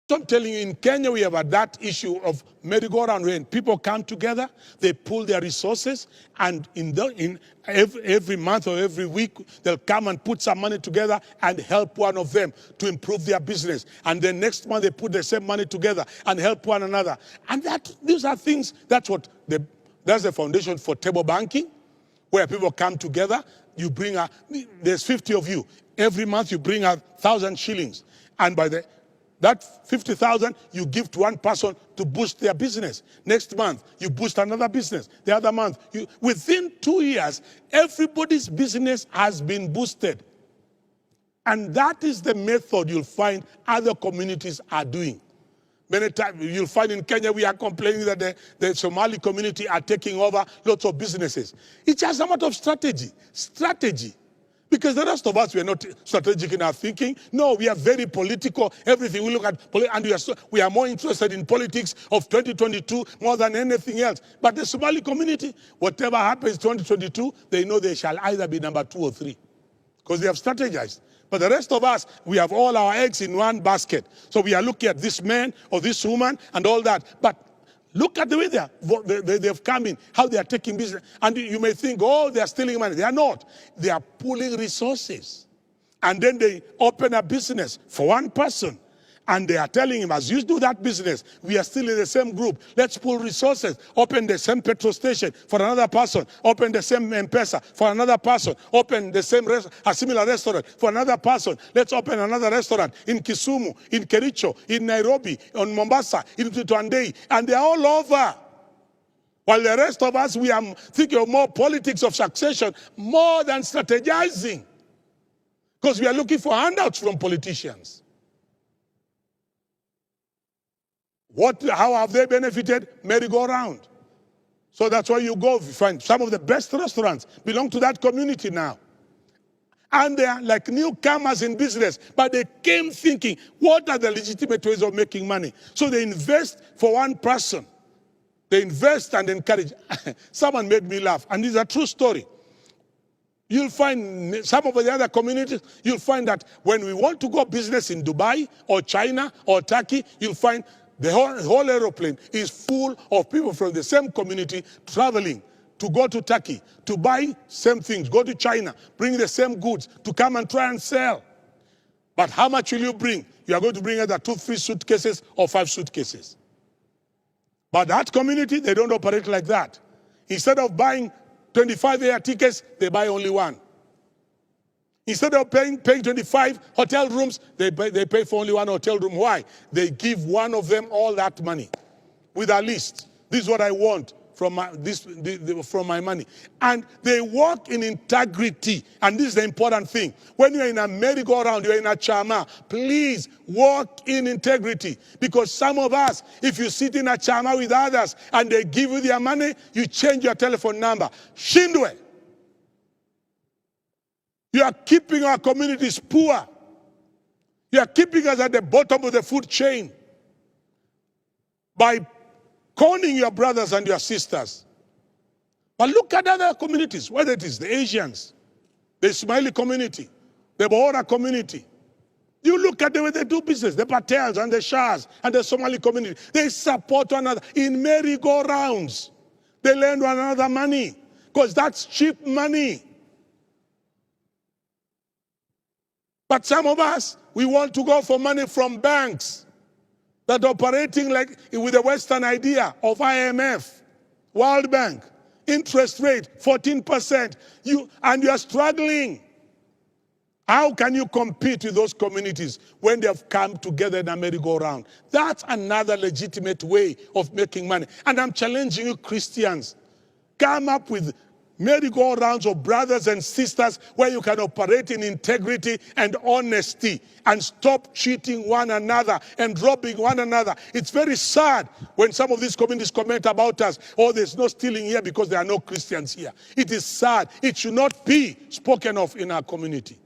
So I'm telling you, in Kenya, we have that issue of merry-go-round when people come together, they pool their resources, and in every month or every week, they'll come and put some money together and help one of them to improve their business. And then next month, they put the same money together and help one another. And these are things, that's the foundation for table banking, where people come together. You bring there's 50 of you. Every month, you bring 1,000 shillings. And by that 50,000 you give to one person to boost their business. Next month, you boost another business. The other month, within 2 years, everybody's business has been boosted. And that is the method you'll find other communities are doing. Many times, you'll find in Kenya, we are complaining that the Somali community are taking over lots of businesses. It's just a matter of strategy. Strategy. Because the rest of us, we are not strategic in our thinking. No, we are very political. Everything we look at, and we are more interested in politics of 2022 more than anything else. But the Somali community, whatever happens in 2022, they know they shall either be number 2 or 3. Because they have strategized. But the rest of us, we have all our eggs in one basket. So we are looking at this man or this woman and all that. But look at the way they've come in, how they are taking business. And you may think, oh, they are stealing money. They are not. They are pooling resources. And then they open a business for one person. And they are telling him, as you do that business, we are still in the same group. Let's pool resources. Open the same petrol station for another person. Open the same M-Pesa for another person. Open the same a similar restaurant for another person. Let's open another restaurant in Kisumu, in Kericho, in Nairobi, in Mombasa, in Tutuandei. And they're all over. While the rest of us, we are thinking of more politics of succession, more than strategizing. Because we are looking for handouts from politicians. How have they benefited? Merry-go-round. So that's why you go, you find some of the best restaurants belong to that community now. And they are like newcomers in business, but they came thinking, what are the legitimate ways of making money? So they invest for one person. They invest and encourage. Someone made me laugh, and this is a true story. You'll find some of the other communities, you'll find that when we want to go business in Dubai or China or Turkey, you'll find the whole aeroplane is full of people from the same community traveling to go to Turkey, to buy same things, go to China, bring the same goods, to come and try and sell. But how much will you bring? You are going to bring either 2, 3 suitcases or 5 suitcases. But that community, they don't operate like that. Instead of buying 25 air tickets, they buy only 1. Instead of paying 25 hotel rooms, they pay for only 1 hotel room. Why? They give one of them all that money with a list. This is what I want from my money. And they work in integrity. And this is the important thing. When you're in a merry-go-round, you're in a chama, please work in integrity. Because some of us, if you sit in a chama with others and they give you their money, you change your telephone number. Shindwe. You are keeping our communities poor. You are keeping us at the bottom of the food chain by conning your brothers and your sisters. But look at other communities, whether it is the Asians, the Ismaili community, the Bohora community. You look at the way they do business, the Patels and the Shahs and the Somali community. They support one another in merry-go-rounds. They lend one another money because that's cheap money. But some of us, we want to go for money from banks that are operating like with the Western idea of IMF, World Bank, interest rate 14%, and you are struggling. How can you compete with those communities when they have come together in a merry-go-round? That's another legitimate way of making money. And I'm challenging you Christians, come up with merry-go-rounds of brothers and sisters where you can operate in integrity and honesty and stop cheating one another and robbing one another. It's very sad when some of these communities comment about us, oh, there's no stealing here because there are no Christians here. It is sad. It should not be spoken of in our community.